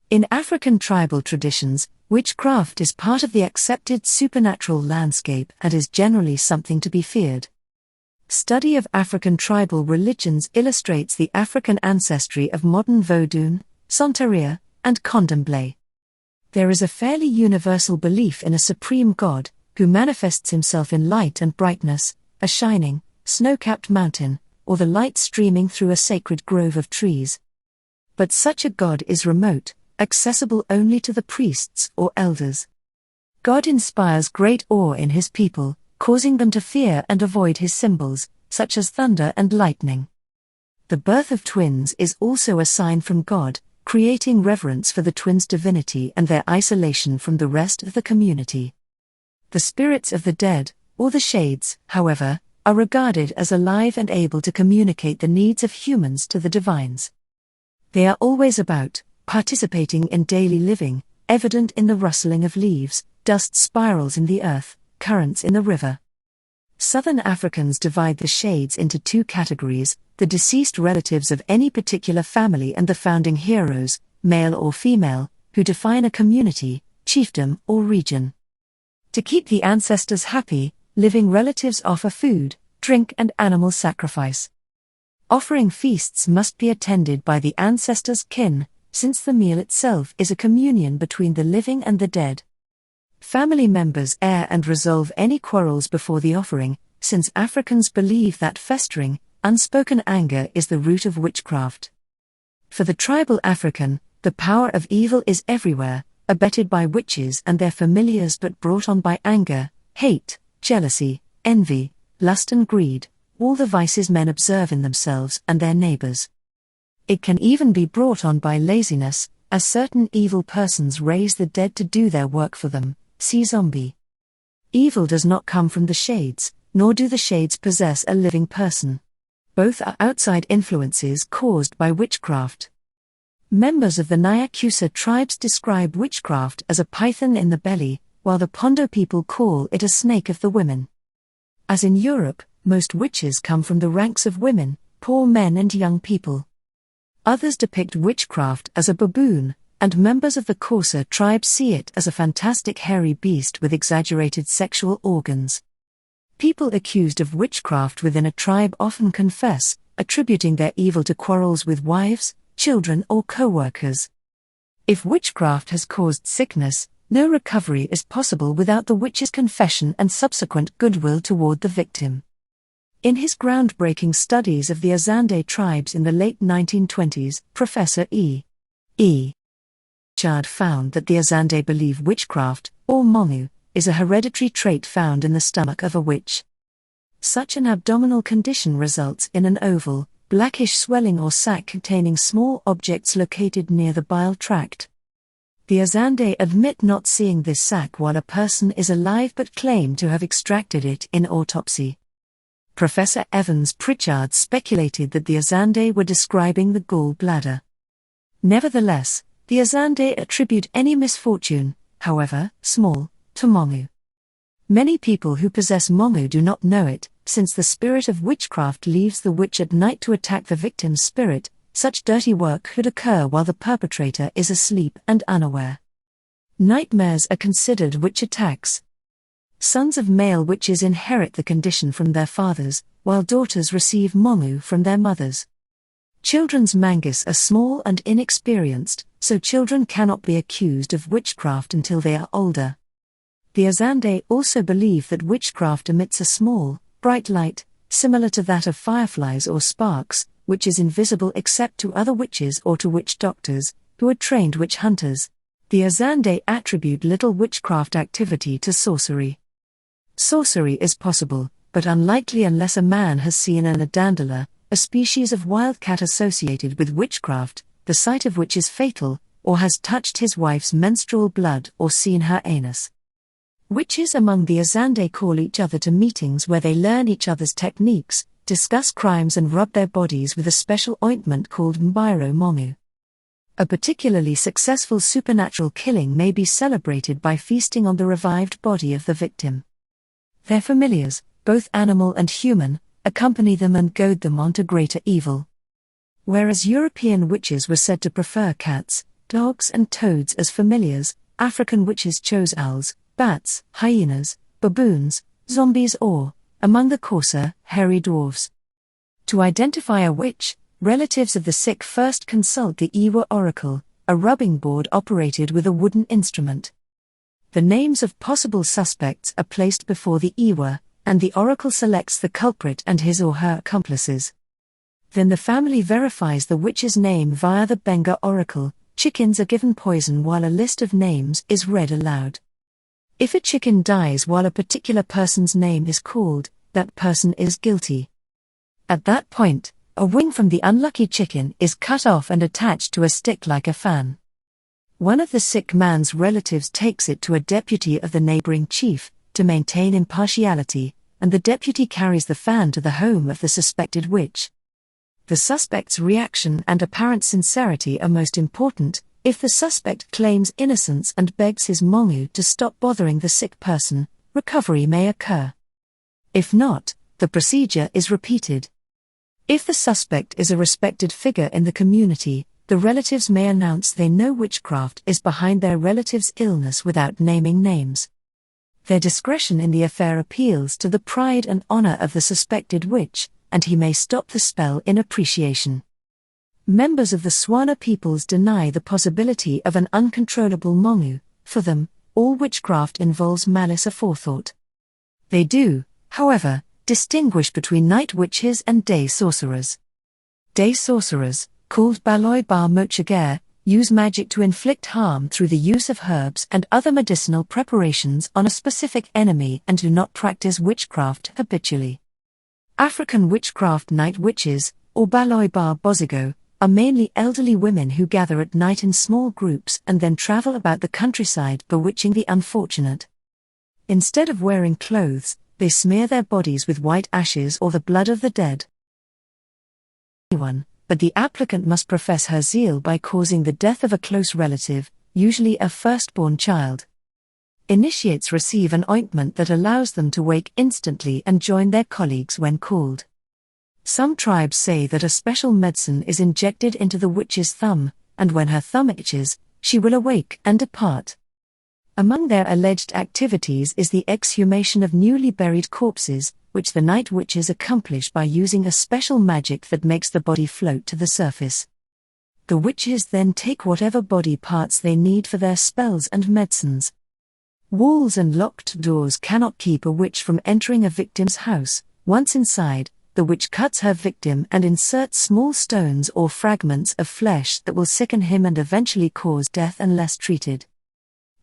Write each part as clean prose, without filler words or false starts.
In African tribal traditions, witchcraft is part of the accepted supernatural landscape and is generally something to be feared. Study of African tribal religions illustrates the African ancestry of modern Vodun, Santería, and Candomblé. There is a fairly universal belief in a supreme god, who manifests himself in light and brightness, a shining, snow-capped mountain, or the light streaming through a sacred grove of trees. But such a god is remote, accessible only to the priests or elders. God inspires great awe in his people, causing them to fear and avoid his symbols, such as thunder and lightning. The birth of twins is also a sign from God, creating reverence for the twins' divinity and their isolation from the rest of the community. The spirits of the dead, or the shades, however, are regarded as alive and able to communicate the needs of humans to the divines. They are always about, participating in daily living, evident in the rustling of leaves, dust spirals in the earth, currents in the river. Southern Africans divide the shades into two categories: the deceased relatives of any particular family and the founding heroes, male or female, who define a community, chiefdom or region. To keep the ancestors happy, living relatives offer food, drink and animal sacrifice. Offering feasts must be attended by the ancestors' kin, since the meal itself is a communion between the living and the dead. Family members air and resolve any quarrels before the offering, since Africans believe that festering, unspoken anger is the root of witchcraft. For the tribal African, the power of evil is everywhere, abetted by witches and their familiars but brought on by anger, hate, jealousy, envy, lust and greed, all the vices men observe in themselves and their neighbors. It can even be brought on by laziness, as certain evil persons raise the dead to do their work for them, see zombie. Evil does not come from the shades, nor do the shades possess a living person. Both are outside influences caused by witchcraft. Members of the Nyakusa tribes describe witchcraft as a python in the belly, while the Pondo people call it a snake of the women. As in Europe, most witches come from the ranks of women, poor men and young people. Others depict witchcraft as a baboon, and members of the Xhosa tribe see it as a fantastic hairy beast with exaggerated sexual organs. People accused of witchcraft within a tribe often confess, attributing their evil to quarrels with wives, children or co-workers. If witchcraft has caused sickness, no recovery is possible without the witch's confession and subsequent goodwill toward the victim. In his groundbreaking studies of the Azande tribes in the late 1920s, Professor E. Chard found that the Azande believe witchcraft, or mongu, is a hereditary trait found in the stomach of a witch. Such an abdominal condition results in an oval, blackish swelling or sac containing small objects located near the bile tract. The Azande admit not seeing this sac while a person is alive but claim to have extracted it in autopsy. Professor Evans Pritchard speculated that the Azande were describing the gall bladder. Nevertheless, the Azande attribute any misfortune, however small, to mongu. Many people who possess mongu do not know it, since the spirit of witchcraft leaves the witch at night to attack the victim's spirit. Such dirty work could occur while the perpetrator is asleep and unaware. Nightmares are considered witch attacks. Sons of male witches inherit the condition from their fathers, while daughters receive mongu from their mothers. Children's mangus are small and inexperienced, so children cannot be accused of witchcraft until they are older. The Azande also believe that witchcraft emits a small, bright light, similar to that of fireflies or sparks, which is invisible except to other witches or to witch doctors, who are trained witch hunters. The Azande attribute little witchcraft activity to sorcery. Sorcery is possible, but unlikely unless a man has seen an adandala, a species of wildcat associated with witchcraft, the sight of which is fatal, or has touched his wife's menstrual blood or seen her anus. Witches among the Azande call each other to meetings where they learn each other's techniques, discuss crimes and rub their bodies with a special ointment called mbiro mongu. A particularly successful supernatural killing may be celebrated by feasting on the revived body of the victim. Their familiars, both animal and human, accompany them and goad them on to greater evil. Whereas European witches were said to prefer cats, dogs and toads as familiars. African witches chose owls, bats, hyenas, baboons, zombies or, among the coarser, hairy dwarves. To identify a witch, relatives of the sick first consult the Iwa oracle, a rubbing board operated with a wooden instrument. The names of possible suspects are placed before the Iwa, and the oracle selects the culprit and his or her accomplices. Then the family verifies the witch's name via the Benga oracle. Chickens are given poison while a list of names is read aloud. If a chicken dies while a particular person's name is called, that person is guilty. At that point, a wing from the unlucky chicken is cut off and attached to a stick like a fan. One of the sick man's relatives takes it to a deputy of the neighboring chief, to maintain impartiality, and the deputy carries the fan to the home of the suspected witch. The suspect's reaction and apparent sincerity are most important. If the suspect claims innocence and begs his mongu to stop bothering the sick person, recovery may occur. If not, the procedure is repeated. If the suspect is a respected figure in the community, the relatives may announce they know witchcraft is behind their relative's illness without naming names. Their discretion in the affair appeals to the pride and honor of the suspected witch, and he may stop the spell in appreciation. Members of the Swana peoples deny the possibility of an uncontrollable mongu. For them, all witchcraft involves malice aforethought. They do, however, distinguish between night witches and day sorcerers. Day sorcerers, called Baloi Bar Mochager, use magic to inflict harm through the use of herbs and other medicinal preparations on a specific enemy and do not practice witchcraft habitually. African witchcraft night witches, or Baloi Bar Bozigo, are mainly elderly women who gather at night in small groups and then travel about the countryside bewitching the unfortunate. Instead of wearing clothes, they smear their bodies with white ashes or the blood of the dead. But the applicant must profess her zeal by causing the death of a close relative, usually a firstborn child. Initiates receive an ointment that allows them to wake instantly and join their colleagues when called. Some tribes say that a special medicine is injected into the witch's thumb, and when her thumb itches, she will awake and depart. Among their alleged activities is the exhumation of newly buried corpses, which the night witches accomplish by using a special magic that makes the body float to the surface. The witches then take whatever body parts they need for their spells and medicines. Walls and locked doors cannot keep a witch from entering a victim's house. Once inside, the witch cuts her victim and inserts small stones or fragments of flesh that will sicken him and eventually cause death unless treated.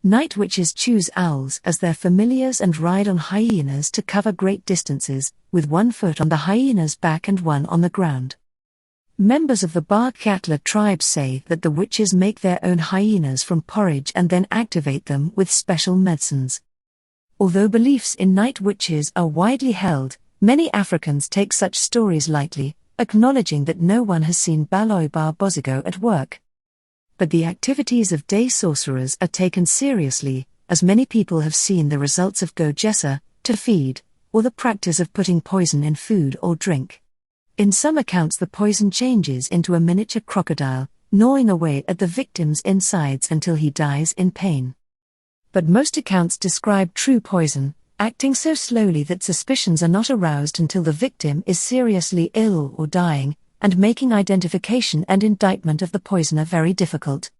Night witches choose owls as their familiars and ride on hyenas to cover great distances, with one foot on the hyena's back and one on the ground. Members of the Barkatla tribe say that the witches make their own hyenas from porridge and then activate them with special medicines. Although beliefs in night witches are widely held, many Africans take such stories lightly, acknowledging that no one has seen Baloi Bar Bozigo at work. But the activities of day sorcerers are taken seriously, as many people have seen the results of go jessa, to feed, or the practice of putting poison in food or drink. In some accounts the poison changes into a miniature crocodile, gnawing away at the victim's insides until he dies in pain. But most accounts describe true poison, acting so slowly that suspicions are not aroused until the victim is seriously ill or dying, and making identification and indictment of the poisoner very difficult.